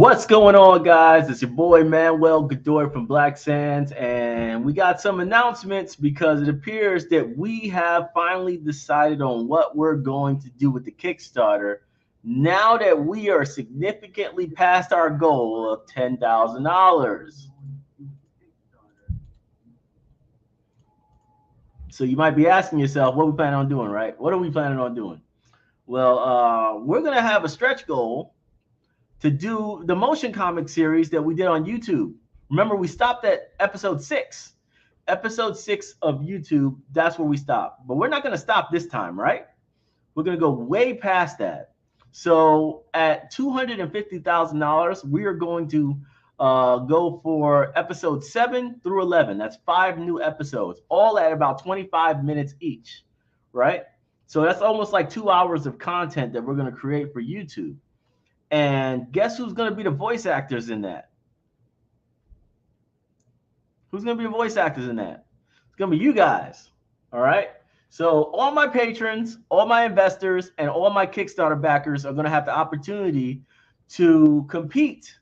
What's going on, guys? It's your boy Manuel Godoy from Black Sands, and we got some announcements because it appears that we have finally decided on what we're going to do with the Kickstarter now that we are significantly past our goal of $10,000. So you might be asking yourself, what we planning on doing, right? What are we planning on doing? Well, we're going to have a stretch goal to do the motion comic series that we did on YouTube. Remember, we stopped at episode 6. Episode 6 of YouTube, that's where we stopped. But we're not going to stop this time, right? We're going to go way past that. So at $250,000, we are going to go for episode 7 through 11. That's 5 new episodes, all at about 25 minutes each, right? So that's almost like 2 hours of content that we're going to create for YouTube. And guess who's going to be the voice actors in that? Who's going to be the voice actors in that? It's going to be you guys. All right. So all my patrons, all my investors, and all my Kickstarter backers are going to have the opportunity to compete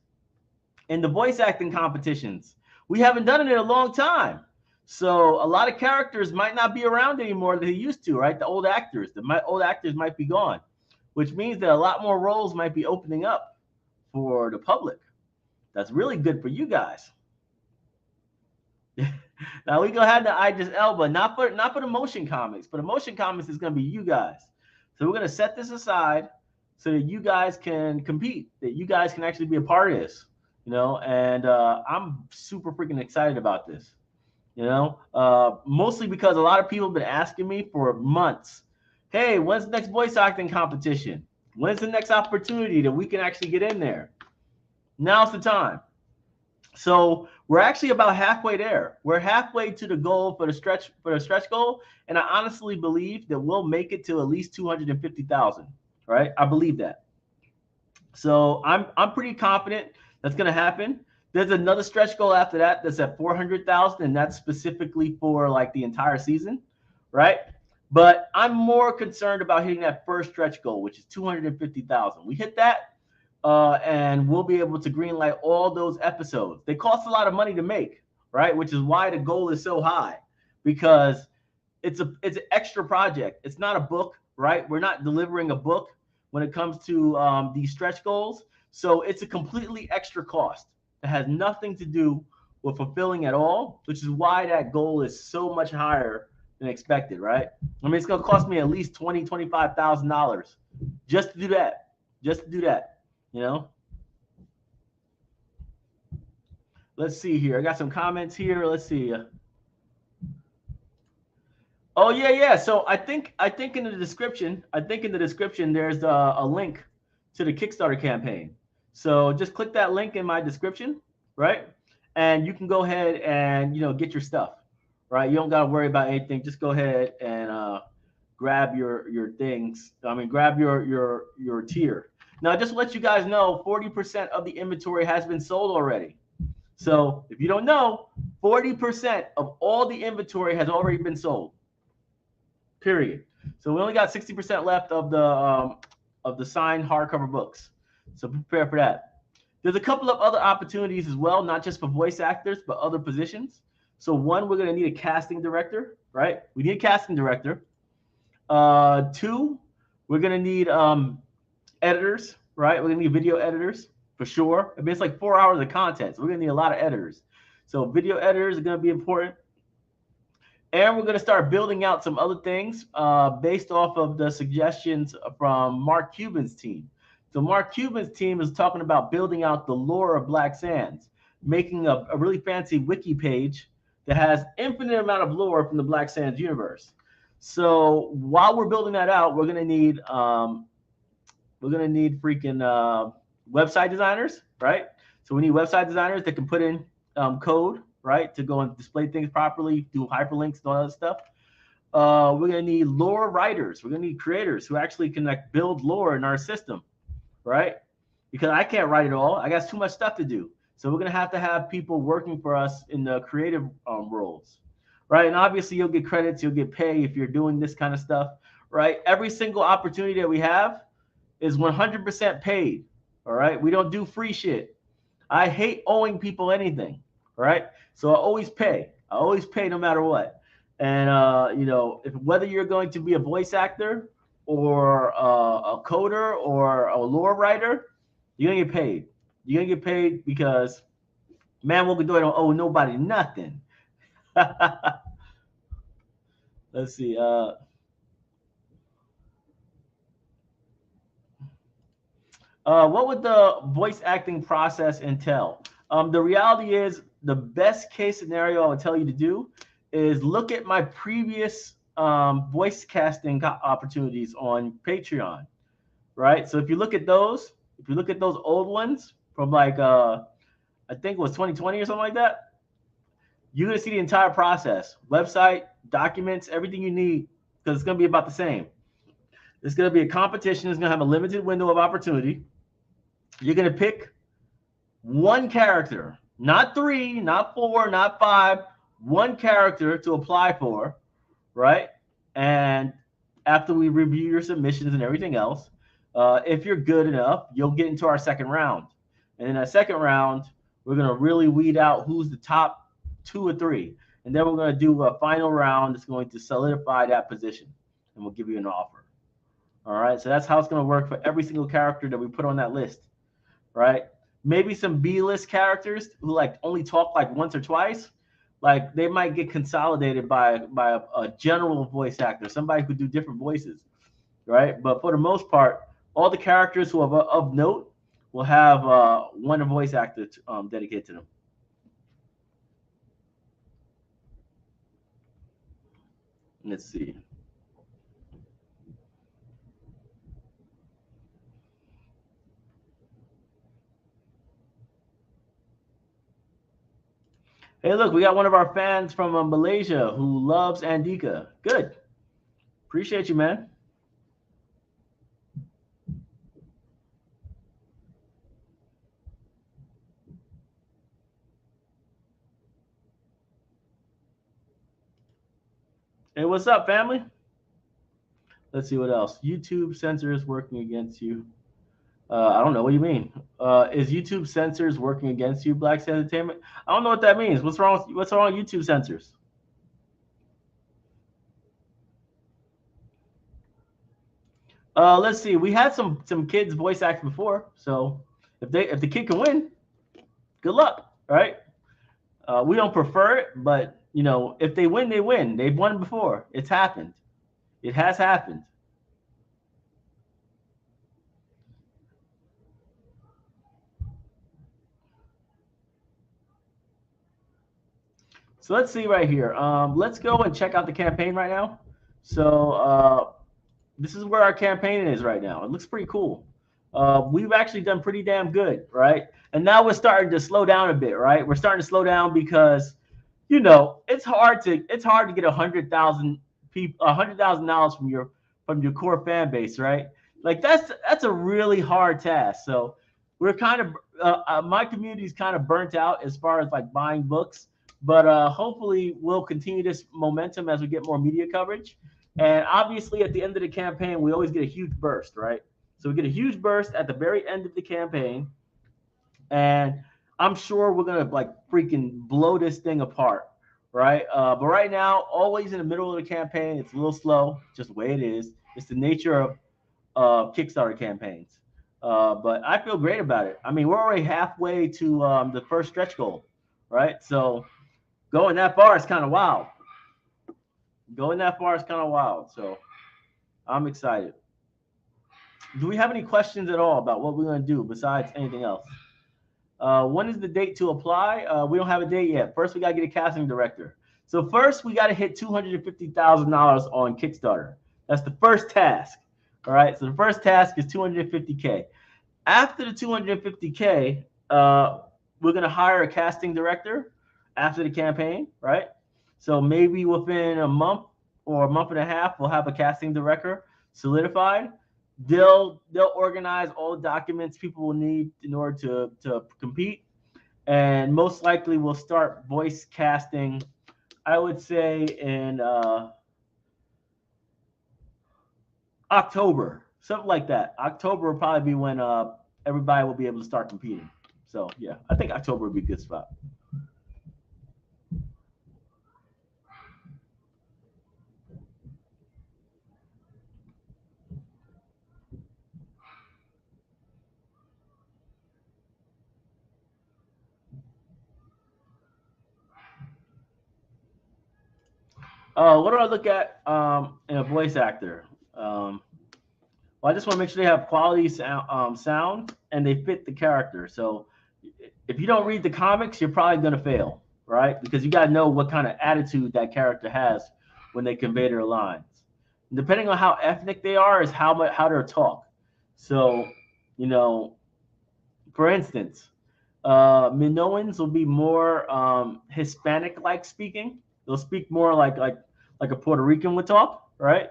in the voice acting competitions. We haven't done it in a long time. So a lot of characters might not be around anymore that they used to, right? The old actors might be gone, which means that a lot more roles might be opening up for the public. That's really good for you guys. Now we go ahead to Idris Elba, not for the motion comics, but the motion comics is going to be you guys. So we're going to set this aside so that you guys can compete, that you guys can actually be a part of this, and I'm super freaking excited about this, mostly because a lot of people have been asking me for months, hey, when's the next voice acting competition? When's the next opportunity that we can actually get in there? Now's the time. So we're actually about halfway there. We're halfway to the goal for the stretch goal, and I honestly believe that we'll make it to at least 250,000. Right? I believe that. So I'm pretty confident that's going to happen. There's another stretch goal after that that's at 400,000, and that's specifically for like the entire season, right? But I'm more concerned about hitting that first stretch goal, which is 250,000. We hit that, and we'll be able to greenlight all those episodes. They cost a lot of money to make, right? Which is why the goal is so high, because it's an extra project. It's not a book, right? We're not delivering a book when it comes to these stretch goals. So it's a completely extra cost. It has nothing to do with fulfilling at all, which is why that goal is so much higher than expected, right? I mean, it's going to cost me at least $20,000-$25,000 just to do that, Let's see here. I got some comments here. Let's see. Oh yeah. So I think in the description, there's a link to the Kickstarter campaign. So just click that link in my description, right? And you can go ahead and get your stuff, right? You don't got to worry about anything. Just go ahead and grab your things. I mean, grab your tier. Now, just to let you guys know, 40% of the inventory has been sold already. So if you don't know, 40% of all the inventory has already been sold. Period. So we only got 60% left of the signed hardcover books. So prepare for that. There's a couple of other opportunities as well, not just for voice actors, but other positions. So one, we're going to need a casting director, right? We need a casting director. 2, we're going to need editors, right? We're going to need video editors for sure. I mean, it's like 4 hours of content, so we're going to need a lot of editors. So video editors are going to be important. And we're going to start building out some other things based off of the suggestions from Mark Cuban's team. So Mark Cuban's team is talking about building out the lore of Black Sands, making a really fancy wiki page that has infinite amount of lore from the Black Sands universe. So while we're building that out, we're going to need freaking website designers, right? So we need website designers that can put in code, right, to go and display things properly, do hyperlinks and all that stuff. We're going to need lore writers. We're going to need creators who actually can build lore in our system, right? Because I can't write it all. I got too much stuff to do. So we're going to have people working for us in the creative roles, right? And obviously you'll get credits, you'll get pay if you're doing this kind of stuff, right? Every single opportunity that we have is 100% paid. All right. We don't do free shit. I hate owing people anything. All right. So I always pay. I always pay no matter what. And you know, if whether you're going to be a voice actor or a coder or a lore writer, you're gonna get paid. You're gonna get paid because man, what we do, I don't owe nobody nothing. Let's see. What would the voice acting process entail? The reality is, the best case scenario I would tell you to do is look at my previous voice casting opportunities on Patreon, right? So if you look at those, if you look at those old ones from like I think it was 2020 or something like that, you're gonna see the entire process, website, documents, everything you need, because it's gonna be about the same. It's gonna be a competition. It's gonna have a limited window of opportunity. You're gonna pick one character, not three, not four, not five, one character to apply for, right? And after we review your submissions and everything else, if you're good enough, you'll get into our second round. And in that second round, we're going to really weed out who's the top two or three. And then we're going to do a final round that's going to solidify that position. And we'll give you an offer. All right. So that's how it's going to work for every single character that we put on that list. Right. Maybe some B-list characters who like only talk like once or twice, like they might get consolidated by a general voice actor, somebody who do different voices, right? But for the most part, all the characters who are of note will have one voice actor dedicated to them. Let's see. Hey, look, we got one of our fans from Malaysia who loves Andika. Good. Appreciate you, man. Hey, what's up, family? Let's see what else. YouTube censors working against you. I don't know. What do you mean? Is YouTube censors working against you, Black Entertainment? I don't know what that means. What's wrong? What's wrong with YouTube censors? Let's see. We had some kids voice act before, so if the kid can win, good luck. Right? We don't prefer it, but you know, if they win, they win. They've won before. It's happened. It has happened. So let's see right here. Let's go and check out the campaign right now. So this is where our campaign is right now. It looks pretty cool. We've actually done pretty damn good, right? And now we're starting to slow down a bit, right? We're starting to slow down because, you know, it's hard to get $100,000 from your core fan base, right? Like that's a really hard task. So we're kind of my community is kind of burnt out as far as like buying books, but hopefully we'll continue this momentum as we get more media coverage. And obviously, at the end of the campaign, we always get a huge burst, right? So we get a huge burst at the very end of the campaign, and I'm sure we're gonna like freaking blow this thing apart, right? But right now, always in the middle of the campaign, it's a little slow, just the way it is. It's the nature of Kickstarter campaigns. But I feel great about it. I mean, we're already halfway to the first stretch goal, right? So going that far is kind of wild. Going that far is kind of wild. So I'm excited. Do we have any questions at all about what we're going to do besides anything else? When is the date to apply? We don't have a date yet. First, we got to get a casting director. So first, we got to hit $250,000 on Kickstarter. That's the first task. All right. So the first task is 250K. After the 250K, we're going to hire a casting director after the campaign, right? So maybe within a month or a month and a half, we'll have a casting director solidified. They'll organize all the documents people will need in order to compete, and most likely we'll start voice casting. I would say in October, something like that. October will probably be when everybody will be able to start competing. So yeah, I think October would be a good spot. What do I look at in a voice actor? Well, I just want to make sure they have quality sound and they fit the character. So if you don't read the comics, you're probably going to fail, right? Because you got to know what kind of attitude that character has when they convey their lines. And depending on how ethnic they are, is how they're talk. So, you know, for instance, Minoans will be more Hispanic-like speaking. They'll speak more like a Puerto Rican would talk, right?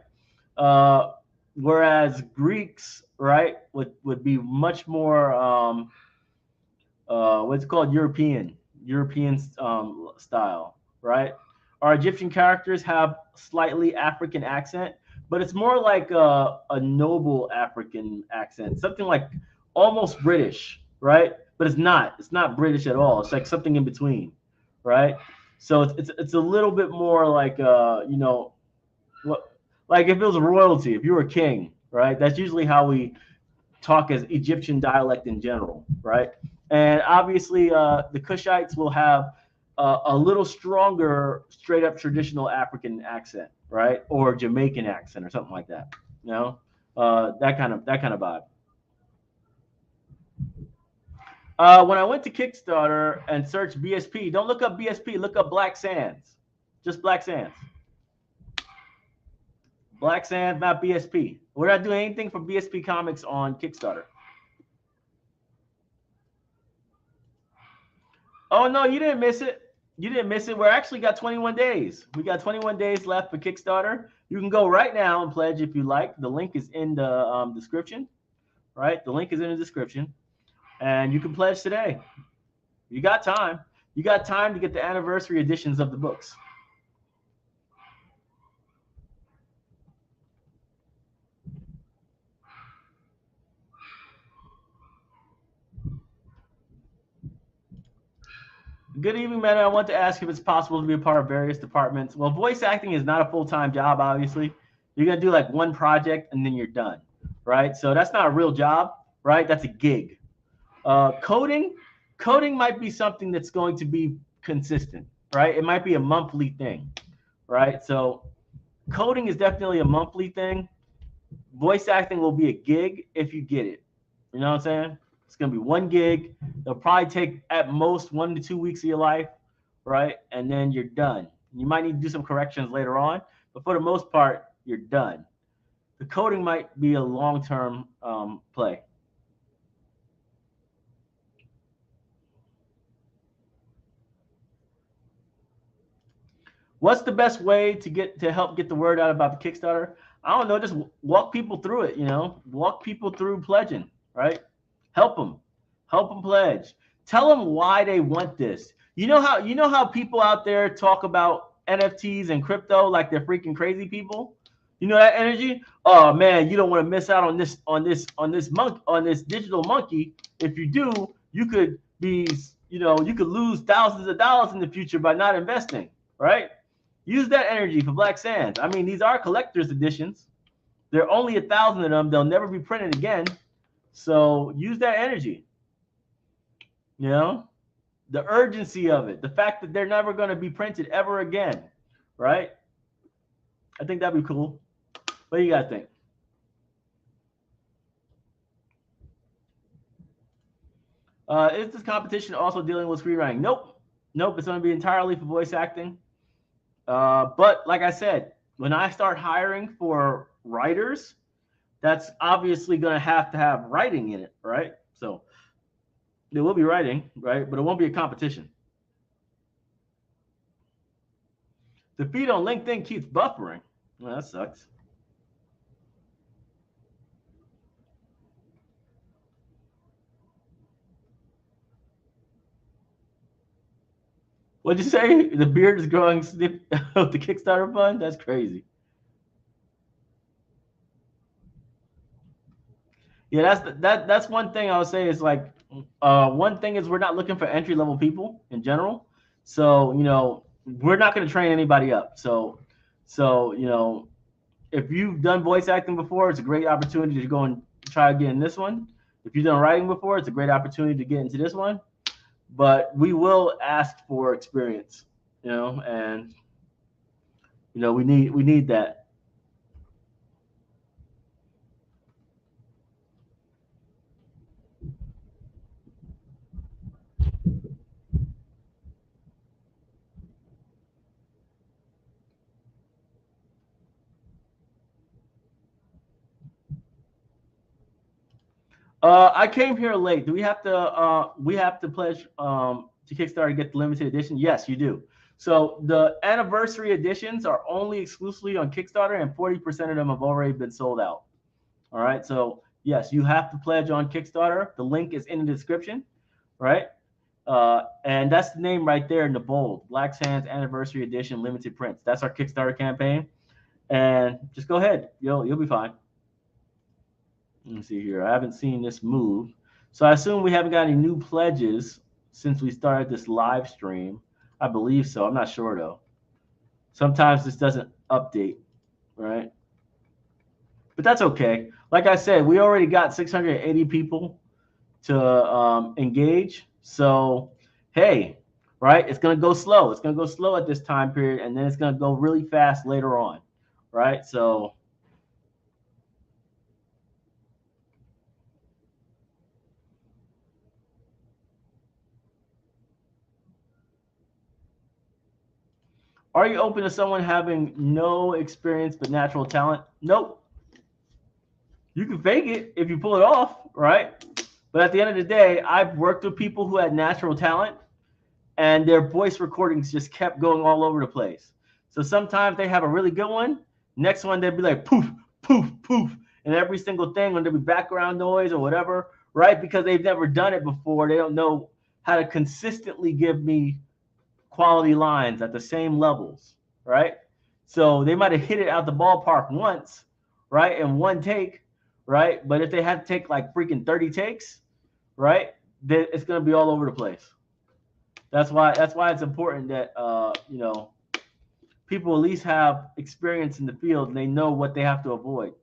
Uh, Whereas Greeks, right, would be much more what's called European style, right? Our Egyptian characters have slightly African accent, but it's more like a noble African accent, something like almost British, right? But it's not. It's not British at all. It's like something in between, right? So it's a little bit more like what, like if it was royalty, if you were a king, right? That's usually how we talk as Egyptian dialect in general, right? And obviously, the Kushites will have a little stronger, straight up traditional African accent, right, or Jamaican accent, or something like that. You know, that kind of vibe. When I went to Kickstarter and searched BSP, don't look up BSP, look up Black Sands, just Black Sands. Black Sands, not BSP. We're not doing anything for BSP Comics on Kickstarter. Oh no, you didn't miss it. You didn't miss it. We're actually got 21 days. We got 21 days left for Kickstarter. You can go right now and pledge if you like. The link is in the description, right? The link is in the description, and you can pledge today. You got time. You got time to get the anniversary editions of the books. Good evening, man. I want to ask if it's possible to be a part of various departments. Well, voice acting is not a full-time job, obviously. You're going to do like one project and then you're done, right? So that's not a real job, right? That's a gig. Coding might be something that's going to be consistent, right? It might be a monthly thing, right? So coding is definitely a monthly thing. Voice acting will be a gig if you get it. You know what I'm saying? It's gonna be one gig. It'll probably take at most 1 to 2 weeks of your life, right? And then you're done. You might need to do some corrections later on, but for the most part, you're done. The coding might be a long-term play. What's the best way to help get the word out about the Kickstarter? I don't know. Just walk people through it. Walk people through pledging, right? Help them pledge. Tell them why they want this. You know how people out there talk about NFTs and crypto like they're freaking crazy people. You know that energy? Oh man, you don't want to miss out on this digital monkey. If you do, you could you could lose thousands of dollars in the future by not investing, right? Use that energy for Black Sands. I mean, these are collector's editions. There are only 1,000 of them. They'll never be printed again. So use that energy. You know, the urgency of it, the fact that they're never going to be printed ever again, right? I think that'd be cool. What do you guys think? Is this competition also dealing with screenwriting? Nope. It's going to be entirely for voice acting. But like I said, when I start hiring for writers, that's obviously going to have writing in it, right? So there will be writing, right? But it won't be a competition. The feed on LinkedIn keeps buffering. Well, that sucks. What'd you say? The beard is growing with the Kickstarter fund? That's crazy. Yeah, that's one thing I would say is like one thing is we're not looking for entry level people in general. So, we're not going to train anybody up. So, if you've done voice acting before, it's a great opportunity to go and try again this one. If you've done writing before, it's a great opportunity to get into this one. But we will ask for experience, and we need that. I came here late. Do we have to? We have to pledge to Kickstarter to get the limited edition. Yes, you do. So the anniversary editions are only exclusively on Kickstarter, and 40% of them have already been sold out. All right. So yes, you have to pledge on Kickstarter. The link is in the description, right? And that's the name right there in the bold. Black Sands Anniversary Edition Limited Prints. That's our Kickstarter campaign. And just go ahead. You'll be fine. Let me see here. I haven't seen this move. So I assume we haven't got any new pledges since we started this live stream. I believe so. I'm not sure though. Sometimes this doesn't update, right? But that's okay. Like I said, we already got 680 people to engage. So, hey, right? It's going to go slow. It's going to go slow at this time period, and then it's going to go really fast later on, right? So, are you open to someone having no experience but natural talent? Nope. You can fake it if you pull it off, right? But at the end of the day, I've worked with people who had natural talent and their voice recordings just kept going all over the place. So sometimes they have a really good one. Next one, they'd be like poof, poof, poof. And every single thing, when there'd be background noise or whatever, right? Because they've never done it before. They don't know how to consistently give me quality lines at the same levels, right? So they might have hit it out the ballpark once, right? In one take, right? But if they had to take like freaking 30 takes, right? Then it's gonna be all over the place. That's why it's important that people at least have experience in the field and they know what they have to avoid.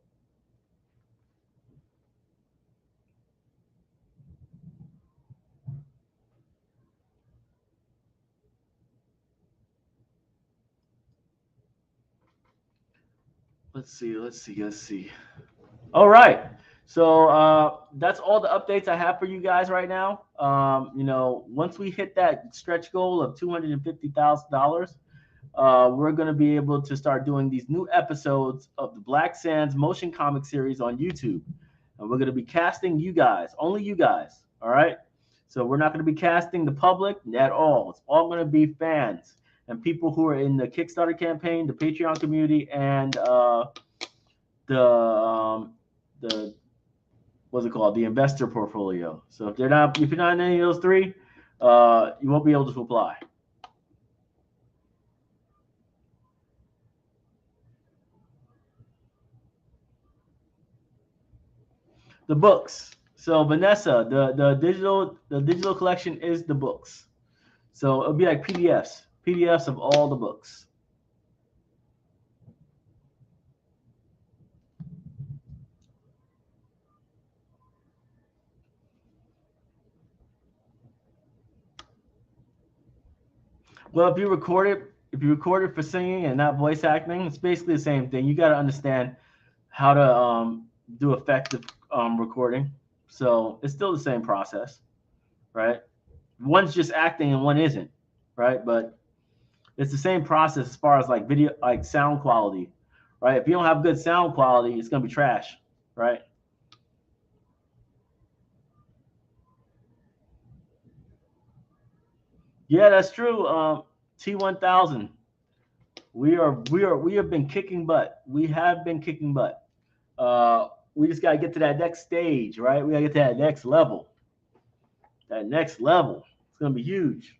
Let's see. All right. So that's all the updates I have for you guys right now. Once we hit that stretch goal of $250,000, we're going to be able to start doing these new episodes of the Black Sands motion comic series on YouTube. And we're going to be casting you guys, only you guys. All right. So we're not going to be casting the public at all. It's all going to be fans and people who are in the Kickstarter campaign, the Patreon community, and the the what's it called, the investor portfolio. So if you're not in any of those three, you won't be able to apply. The books. So Vanessa, the digital collection is the books. So it'll be like PDFs of all the books. Well, if you record it for singing and not voice acting, it's basically the same thing. You got to understand how to do effective recording. So it's still the same process, right? One's just acting and one isn't, right? But it's the same process as far as like video, like sound quality, right? If you don't have good sound quality, it's gonna be trash, right? Yeah, that's true. T1000. We have been kicking butt. We have been kicking butt. We just gotta get to that next stage, right? We gotta get to that next level. That next level. It's gonna be huge.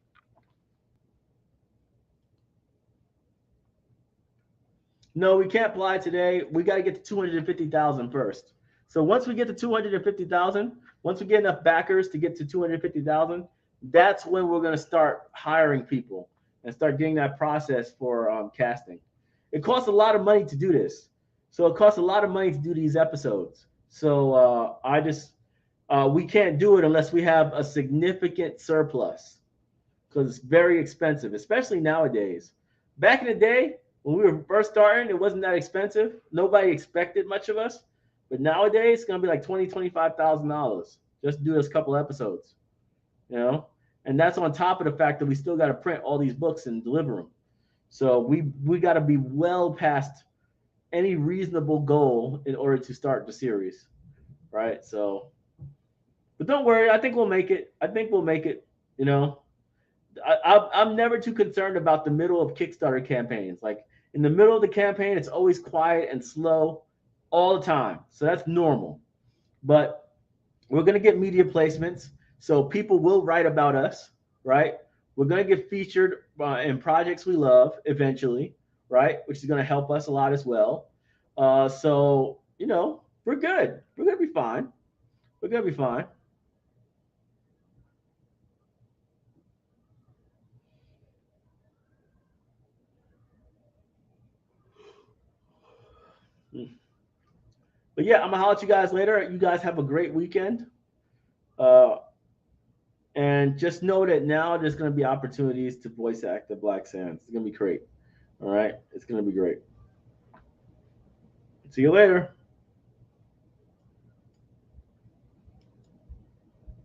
No, we can't apply today. We got to get to 250,000 first. So once we get to 250,000, once we get enough backers to get to 250,000, that's when we're going to start hiring people and start getting that process for casting. It costs a lot of money to do this. So it costs a lot of money to do these episodes. So we can't do it unless we have a significant surplus because it's very expensive, especially nowadays. Back in the day, when we were first starting, it wasn't that expensive. Nobody expected much of us. But nowadays, it's gonna be like $25,000 just to do this couple episodes, you know. And that's on top of the fact that we still got to print all these books and deliver them. So we got to be well past any reasonable goal in order to start the series, right? So, but don't worry, I think we'll make it. I think we'll make it. You know, I'm never too concerned about the middle of Kickstarter campaigns. Like in the middle of the campaign, it's always quiet and slow all the time. So that's normal. But we're going to get media placements. So people will write about us, right? We're going to get featured in projects we love eventually, right? Which is going to help us a lot as well. So, you know, we're good. We're going to be fine. We're going to be fine. But yeah, I'm gonna holler at you guys later. You guys have a great weekend. Uh, and just know that now there's gonna be opportunities to voice act the Black Sands. It's gonna be great. All right, it's gonna be great. See you later.